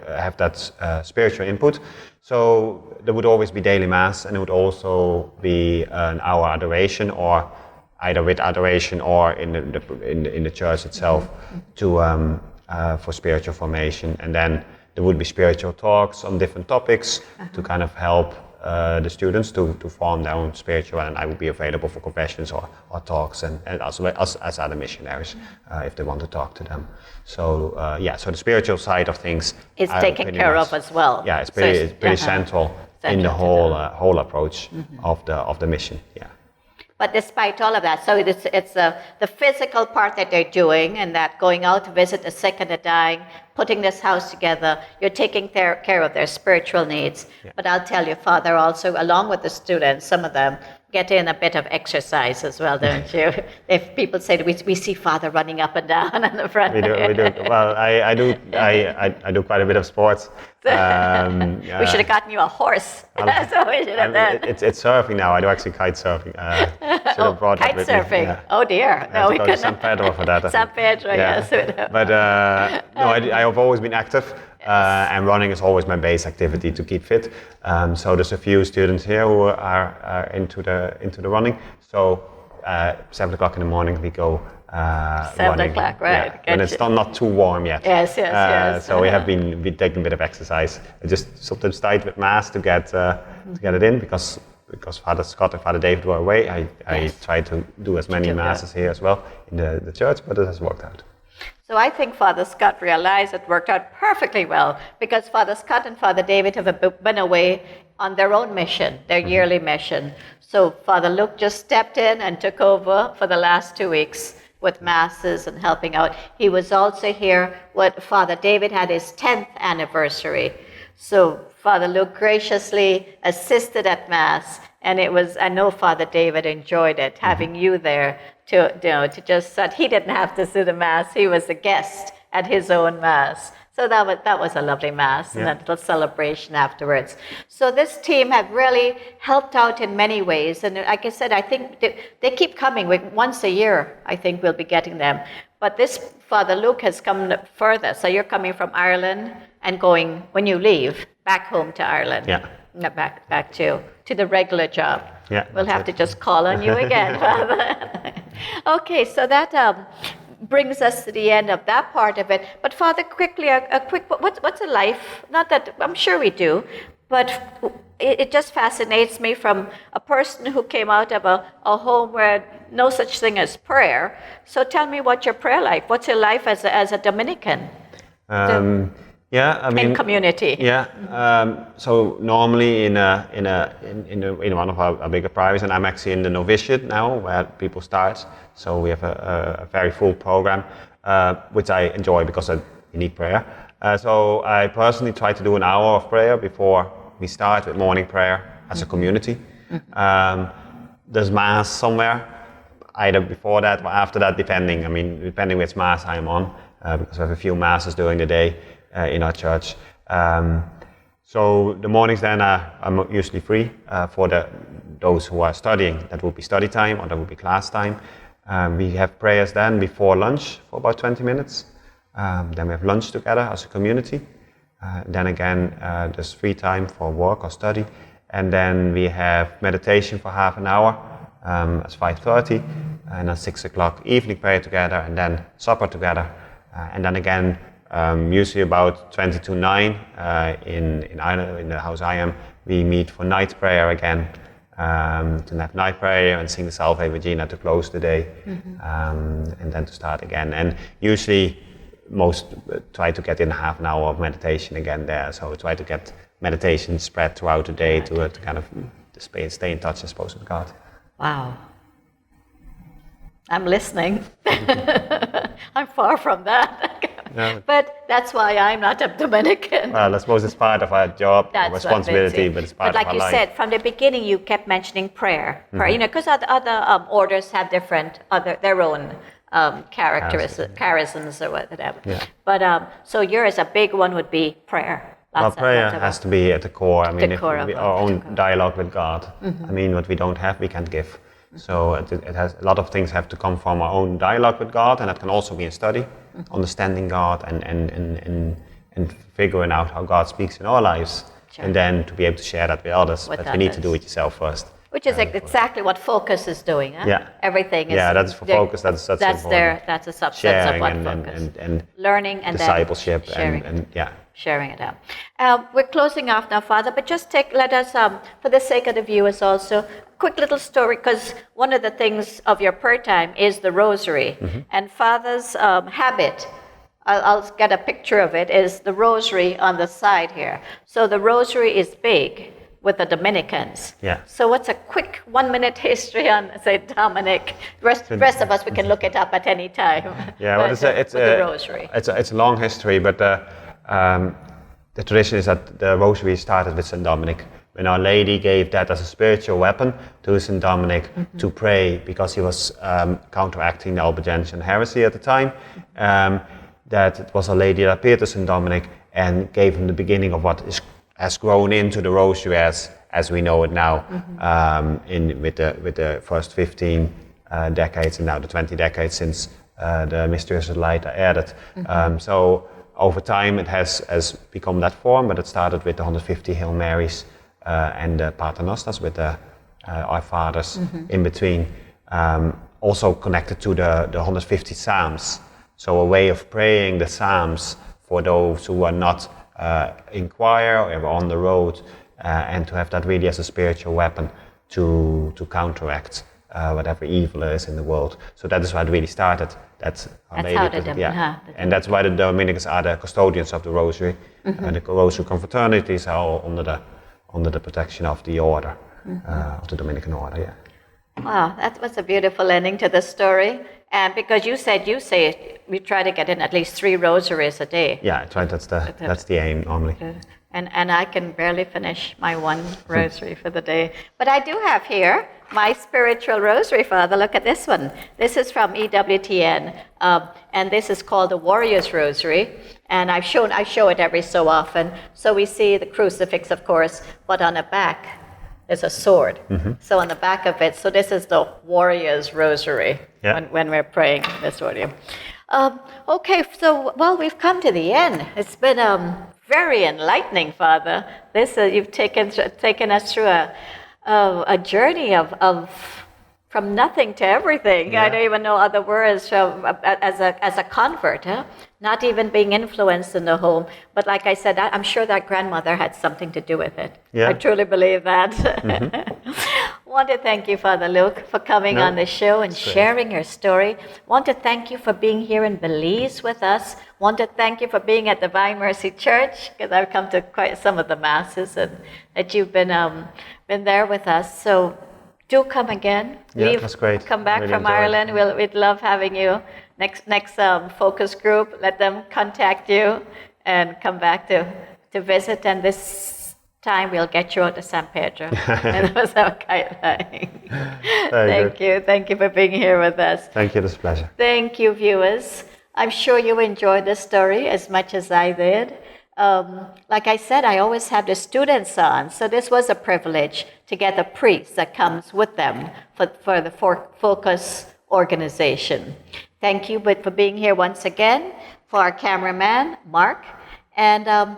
have that spiritual input. So there would always be daily Mass, and it would also be an hour adoration, or either with adoration or in the church itself, for spiritual formation. And then there would be spiritual talks on different topics to kind of help the students to form their own spiritual, and I would be available for confessions or talks, and as other missionaries if they want to talk to them. So so the spiritual side of things is taken care of as well. Yeah, it's pretty central in the whole approach of the mission. Yeah. But despite all of that, so it's the physical part that they're doing, and that going out to visit the sick and the dying, putting this house together, you're taking care of their spiritual needs. Yeah. But I'll tell you, Father, also, along with the students, some of them get in a bit of exercise as well, don't you? If people say, we see Father running up and down on the front. We do. Well, I do quite a bit of sports. We should have gotten you a horse. That's what we should have done. It's surfing now. I do actually kite surfing. Should have brought kite surfing. Yeah. Oh dear. No, we couldn't. San Pedro for that. San Pedro, yes. But no, I have always been active, and running is always my base activity to keep fit. So there's a few students here who are into the running. So 7 o'clock in the morning we go. 7 o'clock, right? Yeah, when it's not too warm yet. Yes. So we have been taking a bit of exercise. I just sometimes tight with Mass to get it in, because Father Scott and Father David were away. I tried to do as many Masses here as well in the church, but it has worked out. So I think Father Scott realized it worked out perfectly well, because Father Scott and Father David have been away on their own mission, their yearly mission. So Father Luuk just stepped in and took over for the last 2 weeks with Masses and helping out. He was also here when Father David had his 10th anniversary. So Father Luuk graciously assisted at Mass, and I know Father David enjoyed it, having you there to just he didn't have to say the Mass, he was a guest at his own Mass. So that was a lovely Mass, and a little celebration afterwards. So this team have really helped out in many ways, and like I said, I think they keep coming. Once a year, I think we'll be getting them. But this Father Luuk has come further. So you're coming from Ireland and going, when you leave, back home to Ireland. Yeah. Back to the regular job. Yeah. We'll have to just call on you again, Father. Okay, so that brings us to the end of that part of it. But Father, quickly, a quick, what's a life? Not that, I'm sure we do, but it just fascinates me, from a person who came out of a home where no such thing as prayer. So tell me what your prayer life, what's your life as a Dominican? Yeah, I mean, in community. Yeah. So normally in one of our bigger privates, and I'm actually in the novitiate now, where people start. So we have a very full program, which I enjoy because I need prayer. So I personally try to do an hour of prayer before we start with morning prayer as a community. There's mass somewhere, either before that or after that, depending which mass I'm on, because we have a few masses during the day in our church. So the mornings then I'm usually free for those who are studying. That would be study time or that would be class time. We have prayers then before lunch for about 20 minutes. Then we have lunch together as a community. Then again, there's free time for work or study. And then we have meditation for half an hour at 5:30. And at 6 o'clock evening prayer together, and then supper together. And then again, usually about 20 to 9 in the house I am, we meet for night prayer again, to have night prayer and sing the Salve Regina to close the day, and then to start again. And usually most try to get in half an hour of meditation again there, so we try to get meditation spread throughout the day to kind of stay in touch, I suppose, with God. Wow. I'm listening. I'm far from that. Yeah. But that's why I'm not a Dominican. Well, I suppose it's part of our job, That's responsibility, but it's part but like of our you life. said, from the beginning, you kept mentioning prayer. Because other orders have their own charisms or whatever. Yeah. But so yours, a big one would be prayer. Well, prayer has to be at the core. Our own core. dialogue with God. What we don't have, we can't give. So it has a lot of things have to come from our own dialogue with God, and that can also be in study, understanding God and figuring out how God speaks in our lives, and then to be able to share that with others. But we need to do it yourself first. Which is exactly what Focus is doing. Huh? Yeah. Everything is. Yeah, that's for Focus. That's important. That's a subset Sharing of what and Focus. and learning and discipleship then sharing. and yeah. Sharing it out. We're closing off now, Father, but just let us, for the sake of the viewers also, quick little story, because one of the things of your prayer time is the rosary. And Father's habit, I'll get a picture of it, is the rosary on the side here. So the rosary is big with the Dominicans. Yeah. So what's a quick 1-minute history on, say, Dominic? The rest of us, we can look it up at any time. Yeah, well, it's the rosary. It's a long history, but the tradition is that the rosary started with St. Dominic, when Our Lady gave that as a spiritual weapon to St. Dominic to pray, because he was counteracting the Albigensian heresy at the time. That it was Our Lady that appeared to St. Dominic and gave him the beginning of what has grown into the rosary as we know it now, with the first 15 decades and now the 20 decades since the Mysteries of Light are added. So over time it has become that form, but it started with the 150 Hail Marys and the Paternosters with the Our Fathers in between. Also connected to the 150 Psalms. So a way of praying the Psalms for those who are not in choir or on the road, and to have that really as a spiritual weapon to counteract whatever evil there is in the world. So that is why it really started. That's how and that's why the Dominicans are the custodians of the Rosary. The Rosary confraternities are all under the protection of the order, of the Dominican order. Yeah. Wow, that was a beautiful ending to the story. And because you say we try to get in at least 3 rosaries a day. Yeah, I try. That's the aim normally. And I can barely finish my 1 rosary for the day. But I do have here my spiritual rosary, Father. Look at this one. This is from EWTN, and this is called the Warrior's Rosary. And I show it every so often. So we see the crucifix, of course, but on the back there's a sword. So on the back of it, so this is the Warrior's Rosary when we're praying this order. Okay, so we've come to the end. It's been very enlightening, Father. This you've taken us through a journey of from nothing to everything. Yeah. I don't even know other words as a convert. Not even being influenced in the home, but like I said, I'm sure that grandmother had something to do with it. Yeah. I truly believe that. want to thank you, Father Luuk, for coming on the show and sharing your story. Want to thank you for being here in Belize with us. Want to thank you for being at the Divine Mercy Church, because I've come to quite some of the masses, and that you've been there with us. So do come again. Yeah, that's great. Come back really from enjoyed Ireland. We'd love having you. Next focus group, let them contact you and come back to visit. And this time we'll get you out to San Pedro. And that was our guideline. Thank you for being here with us. Thank you, it was a pleasure. Thank you, viewers. I'm sure you enjoyed the story as much as I did. Like I said, I always have the students on, so this was a privilege to get a priest that comes with them for the Focus organization. Thank you for being here once again, for our cameraman, Mark. And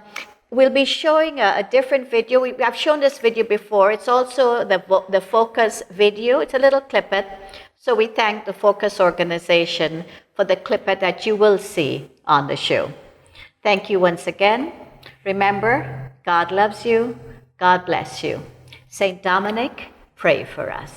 we'll be showing a different video. I've shown this video before. It's also the Focus video. It's a little clippet. So we thank the Focus organization for the clippet that you will see on the show. Thank you once again. Remember, God loves you. God bless you. Saint Dominic, pray for us.